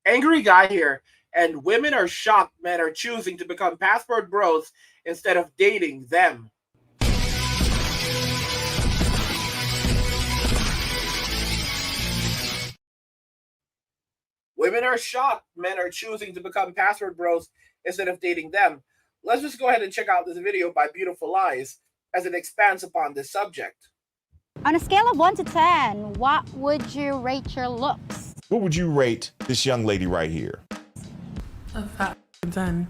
Angry guy here, and women are shocked men are choosing to become passport bros instead of dating them. Women are shocked men are choosing to become passport bros instead of dating them. Let's just go ahead and check out this video by Beautiful Lies as it expands upon this subject. On a scale of 1 to 10, what would you rate your looks? What would you rate this young lady right here? A fat 10.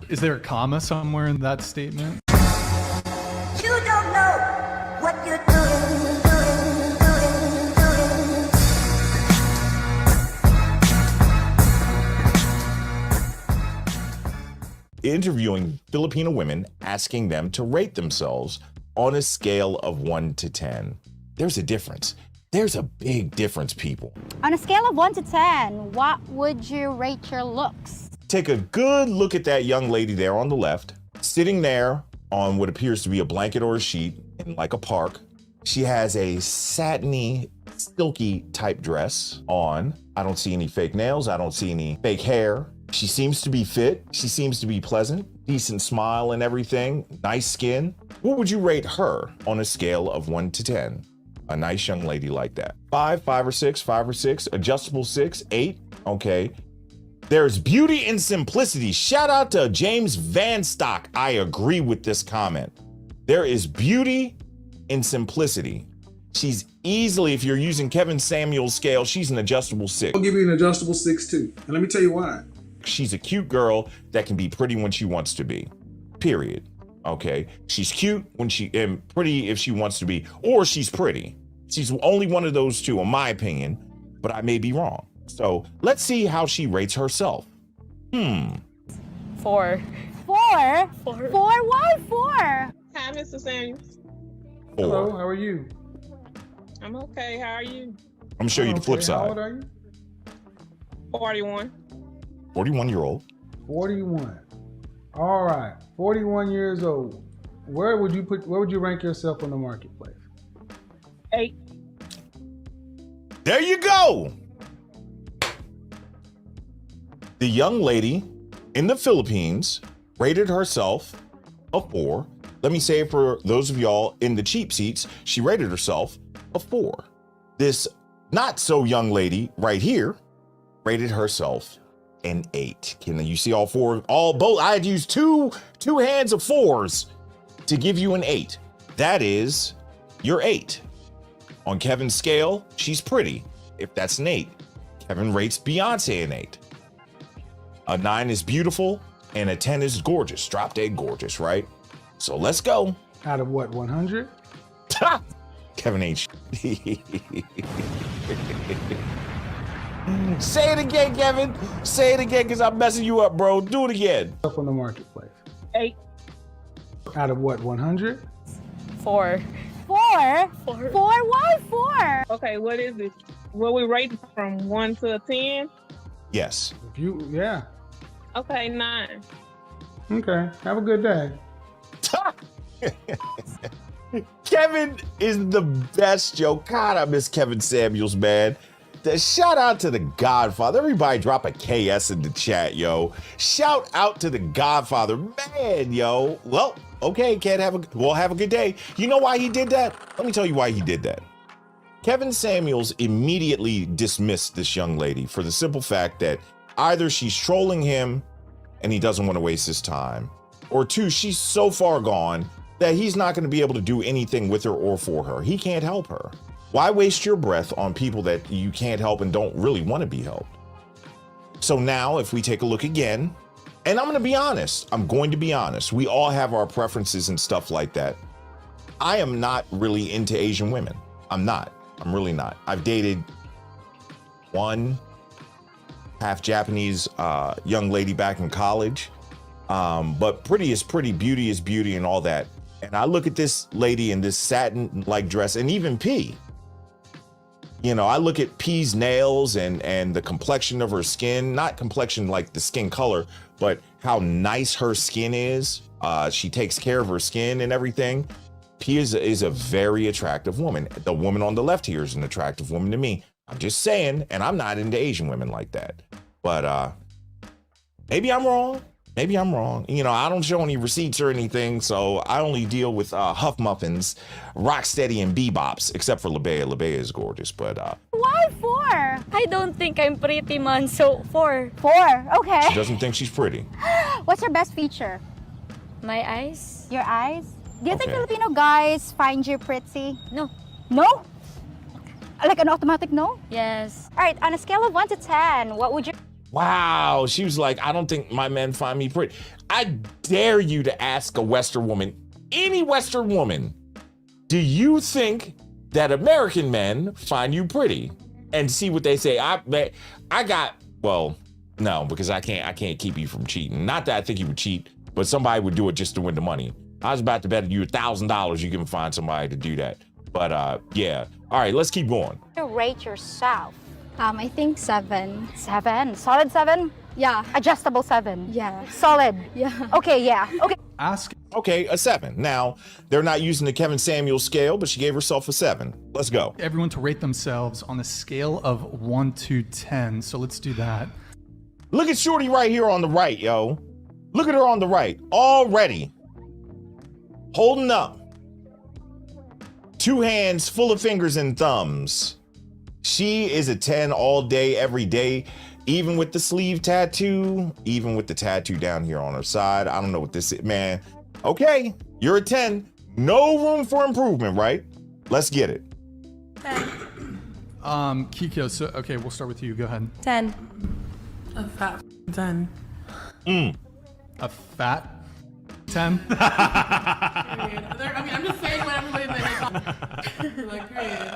Is there a comma somewhere in that statement? You don't know what you're doing. Interviewing Filipino women, asking them to rate themselves on a scale of 1 to 10. There's a difference. There's a big difference, people. On a scale of 1 to 10, what would you rate your looks? Take a good look at that young lady there on the left, sitting there on what appears to be a blanket or a sheet in like a park. She has a satiny, silky type dress on. I don't see any fake nails. I don't see any fake hair. She seems to be fit. She seems to be pleasant, decent smile and everything, nice skin. What would you rate her on a scale of 1 to 10? A nice young lady like that. 5, 5 or 6, 5 or 6, adjustable 6, 8. Okay. There's beauty in simplicity. Shout out to James Van Stock. I agree with this comment. There is beauty in simplicity. She's easily, if you're using Kevin Samuel's scale, she's an adjustable 6. I'll give you an adjustable 6 too. And let me tell you why. She's a cute girl that can be pretty when she wants to be, period. Okay, she's cute when and pretty if she wants to be, or she's pretty. She's only one of those two, in my opinion, but I may be wrong. So let's see how she rates herself. 4. 4? 4? Why 4? Hi, Mr. Samuels. 4. Hello, how are you? I'm okay. How are you? I'm gonna show you the flip How side. old are you? 41. 41-year-old. 41. All right, 41 years old. Where would you rank yourself on the marketplace? 8. There you go. The young lady in the Philippines rated herself a 4. Let me say it for those of y'all in the cheap seats, she rated herself a 4. This not so young lady right here rated herself an 8. Can you see all 4? Both. I had used two hands of 4s to give you an 8. That is your 8. On Kevin's scale, she's pretty. If that's an 8, Kevin rates Beyonce an 8. A 9 is beautiful, and a 10 is gorgeous. Drop dead gorgeous, right? So let's go. Out of what, 100? Kevin ain't Say it again, Kevin. Say it again, because I'm messing you up, bro. Do it again. Up on the marketplace. 8. Out of what, 100? 4. 4? Why 4? Okay, what is it? What we rate from 1 to a 10? Yes. Yeah. Okay, 9. Okay, have a good day. Kevin is the best, yo. God, I miss Kevin Samuels, man. Shout out to the Godfather. Everybody drop a KS in the chat, yo. Shout out to the Godfather, man, yo. Well, okay, have a good day. You know why he did that? Let me tell you why he did that. Kevin Samuels immediately dismissed this young lady for the simple fact that either she's trolling him and he doesn't want to waste his time, or 2, she's so far gone that he's not going to be able to do anything with her or for her. He can't help her. Why waste your breath on people that you can't help and don't really want to be helped? So now if we take a look again, and I'm going to be honest, we all have our preferences and stuff like that. I am not really into Asian women. I'm really not. I've dated one half Japanese young lady back in college. But pretty is pretty, beauty is beauty and all that. And I look at this lady in this satin-like dress, and even P. You know, I look at P's nails and the complexion of her skin, not complexion like the skin color, but how nice her skin is. She takes care of her skin and everything. P is a very attractive woman. The woman on the left here is an attractive woman to me. I'm just saying, and I'm not into Asian women like that. But maybe I'm wrong. Maybe I'm wrong. You know, I don't show any receipts or anything, so I only deal with Huff Muffins, Rocksteady, and Bebops, except for Labea. Labea is gorgeous, but Why 4? I don't think I'm pretty, man, so 4. 4, okay. she doesn't think she's pretty. What's your best feature? My eyes? Your eyes? Do you think Okay. Filipino guys find you pretty? No. No? Like an automatic no? Yes. All right, on a scale of 1 to 10, what would you... Wow, she was like, I don't think my men find me pretty. I dare you to ask a Western woman, any Western woman, do you think that American men find you pretty? And see what they say. Well, no, because I can't keep you from cheating. Not that I think you would cheat, but somebody would do it just to win the money. I was about to bet you $1,000 you can find somebody to do that. But yeah. All right, let's keep going. rate yourself? I think 7. 7? Solid 7? Yeah. Adjustable 7? Yeah. Solid? Yeah. Okay, yeah. Okay. Ask Okay, a 7. Now, they're not using the Kevin Samuels scale, but she gave herself a 7. Let's go. everyone to rate themselves on a scale of 1 to 10. So let's do that. Look at Shorty right here on the right, yo. Look at her on the right. Already. Holding up. 2 hands full of fingers and thumbs. She is a 10 all day, every day. Even with the sleeve tattoo, even with the tattoo down here on her side. I don't know what this is, man. Okay, you're a 10. No room for improvement, right? Let's get it. Kiko, so okay, we'll start with you. Go ahead. 10. A fat 10. A fat 10? I'm just saying what everybody's like, period.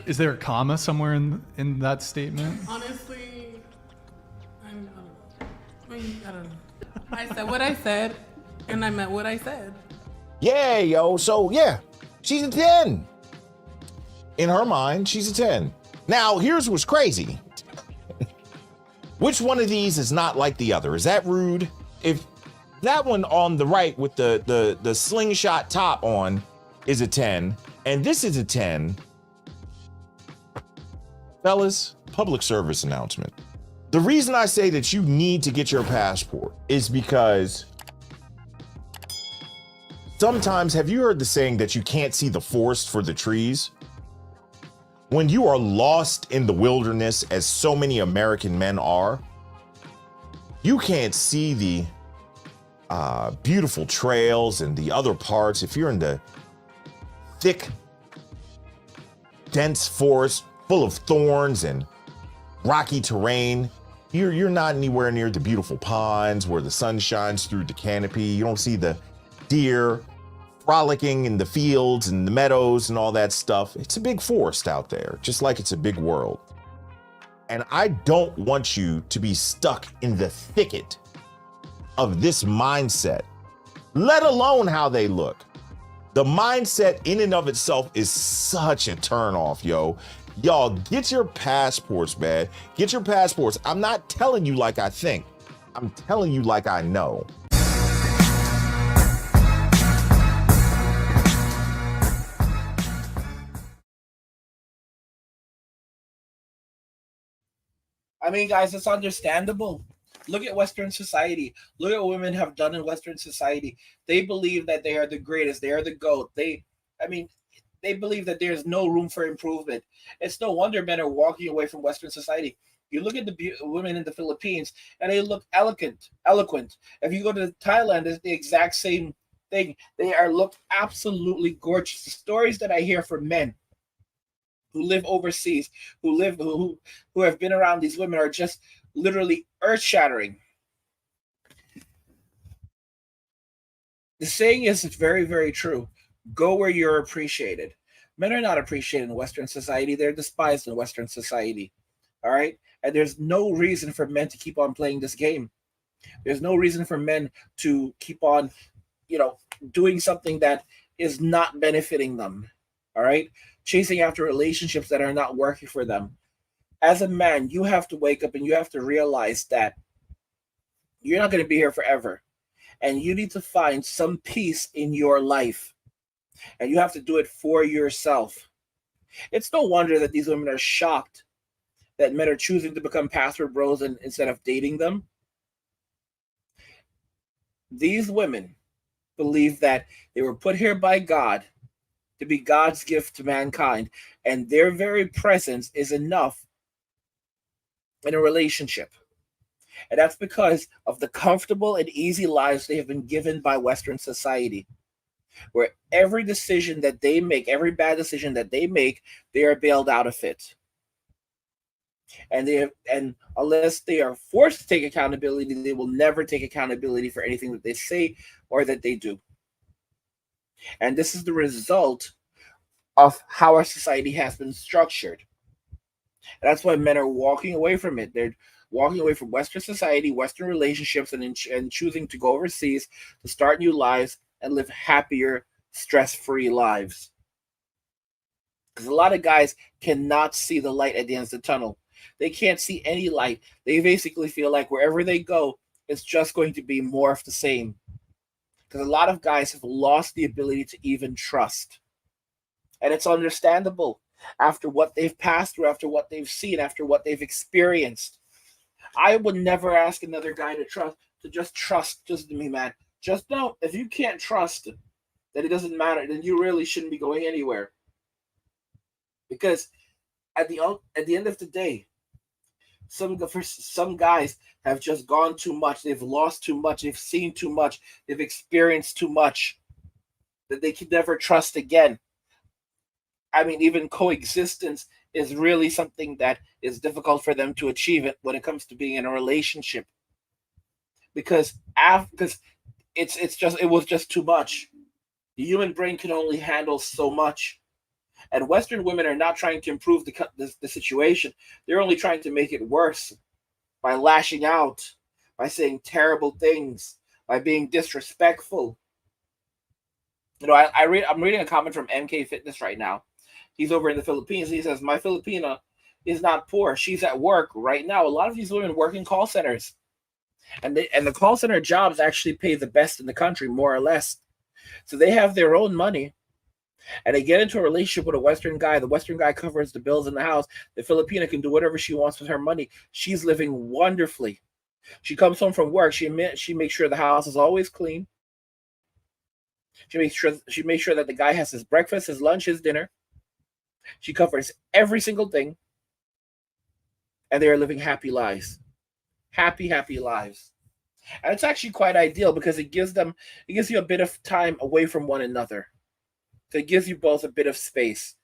Is there a comma somewhere in that statement? Honestly, I don't know. I don't know. I said what I said, and I meant what I said. Yeah, yo. So, yeah, she's a 10. In her mind, she's a 10. Now, here's what's crazy. Which one of these is not like the other? Is that rude? If that one on the right with the slingshot top on is a 10, and this is a 10, fellas, public service announcement. The reason I say that you need to get your passport is because sometimes, have you heard the saying that you can't see the forest for the trees? When you are lost in the wilderness, as so many American men are, you can't see the beautiful trails and the other parts. If you're in the thick, dense forest full of thorns and rocky terrain, you're not anywhere near the beautiful ponds where the sun shines through the canopy. You don't see the deer frolicking in the fields and the meadows and all that stuff. It's a big forest out there, just like it's a big world. And I don't want you to be stuck in the thicket of this mindset, let alone how they look. The mindset in and of itself is such a turnoff, yo. Y'all, get your passports, man. Get your passports. I'm not telling you like I think. I'm telling you like I know. I mean, guys, it's understandable. Look at Western society. Look at what women have done in Western society. They believe that they are the greatest. They are the GOAT. They believe that there's no room for improvement. It's no wonder men are walking away from Western society. You look at the women in the Philippines, and they look eloquent. If you go to Thailand, it's the exact same thing. They look absolutely gorgeous. The stories that I hear from men who live overseas, who have been around these women, are just literally earth-shattering. The saying is very, very true. Go where you're appreciated. Men are not appreciated in Western society. They're despised in Western society. All right? And there's no reason for men to keep on playing this game. There's no reason for men to keep on, doing something that is not benefiting them. All right? Chasing after relationships that are not working for them. As a man, you have to wake up and you have to realize that you're not going to be here forever. And you need to find some peace in your life. And you have to do it for yourself. It's no wonder that these women are shocked that men are choosing to become password bros instead of dating them. These women believe that they were put here by God to be God's gift to mankind, and their very presence is enough in a relationship. And that's because of the comfortable and easy lives they have been given by Western society, where every decision that they make, every bad decision that they make, they are bailed out of it. And unless they are forced to take accountability, they will never take accountability for anything that they say or that they do. And this is the result of how our society has been structured. And that's why men are walking away from it. They're walking away from Western society, Western relationships, and choosing to go overseas to start new lives and live happier, stress-free lives. Because a lot of guys cannot see the light at the end of the tunnel. They can't see any light. They basically feel like wherever they go, it's just going to be more of the same. Because a lot of guys have lost the ability to even trust. And it's understandable after what they've passed through, after what they've seen, after what they've experienced. I would never ask another guy to just trust me, man. Just know, if you can't trust that it doesn't matter, then you really shouldn't be going anywhere. Because at the end of the day, some guys have just gone too much. They've lost too much. They've seen too much. They've experienced too much that they can never trust again. I mean, even coexistence is really something that is difficult for them to achieve it when it comes to being in a relationship. Because it was just too much. The human brain can only handle so much. And Western women are not trying to improve the situation. They're only trying to make it worse by lashing out, by saying terrible things, by being disrespectful. You know, I'm reading a comment from MK Fitness right now. He's over in the Philippines. He says, my Filipina is not poor. She's at work right now. A lot of these women work in call centers. And the call center jobs actually pay the best in the country, more or less. So they have their own money. And they get into a relationship with a Western guy. The Western guy covers the bills in the house. The Filipina can do whatever she wants with her money. She's living wonderfully. She comes home from work. She makes sure the house is always clean. She makes sure that the guy has his breakfast, his lunch, his dinner. She covers every single thing. And they are living happy lives. Happy, happy lives. And it's actually quite ideal because it gives you a bit of time away from one another. So it gives you both a bit of space.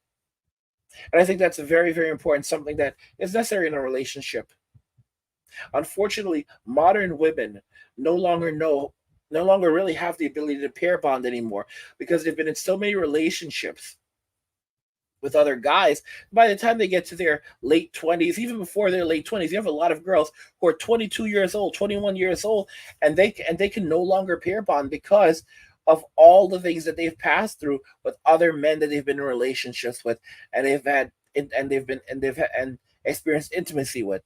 And I think that's a very, very important, something that is necessary in a relationship. Unfortunately, modern women no longer really have the ability to pair bond anymore because they've been in so many relationships with other guys. By the time they get to their late 20s, even before their late 20s, you have a lot of girls who are 22 years old, 21 years old, and they can no longer pair bond because of all the things that they've passed through with other men that they've been in relationships with, and they've experienced intimacy with.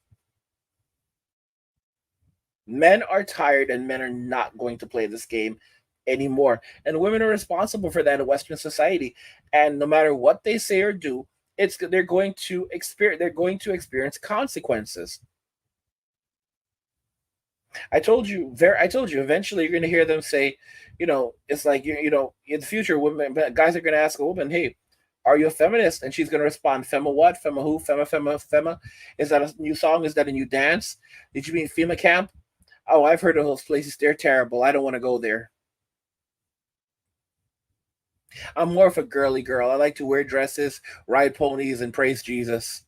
Men are tired, and men are not going to play this game anymore. And women are responsible for that in Western society. And no matter what they say or do, they're going to experience consequences. I told you eventually you're going to hear them say, it's like, in the future, guys are going to ask a woman, hey, are you a feminist? And she's going to respond, Fema what? Fema who? Fema. Is that a new song? Is that a new dance? Did you mean FEMA camp? Oh, I've heard of those places. They're terrible. I don't want to go there. I'm more of a girly girl. I like to wear dresses, ride ponies, and praise Jesus.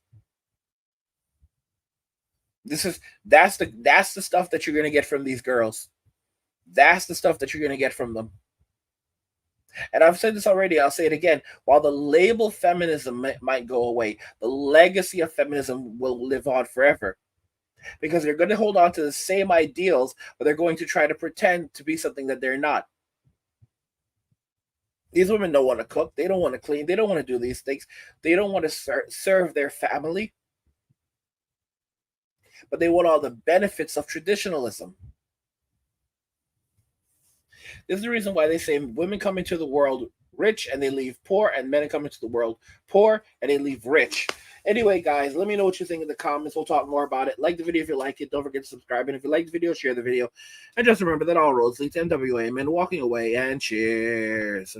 That's the stuff that you're going to get from these girls. That's the stuff that you're going to get from them. And I've said this already, I'll say it again. While the label feminism might go away, the legacy of feminism will live on forever. Because they're going to hold on to the same ideals, but they're going to try to pretend to be something that they're not. These women don't want to cook. They don't want to clean. They don't want to do these things. They don't want to serve their family. But they want all the benefits of traditionalism. This is the reason why they say women come into the world rich and they leave poor, and men come into the world poor and they leave rich. Anyway, guys, let me know what you think in the comments. We'll talk more about it. Like the video if you like it. Don't forget to subscribe. And if you like the video, share the video. And just remember that all roads lead to NWA. Men walking away. And cheers.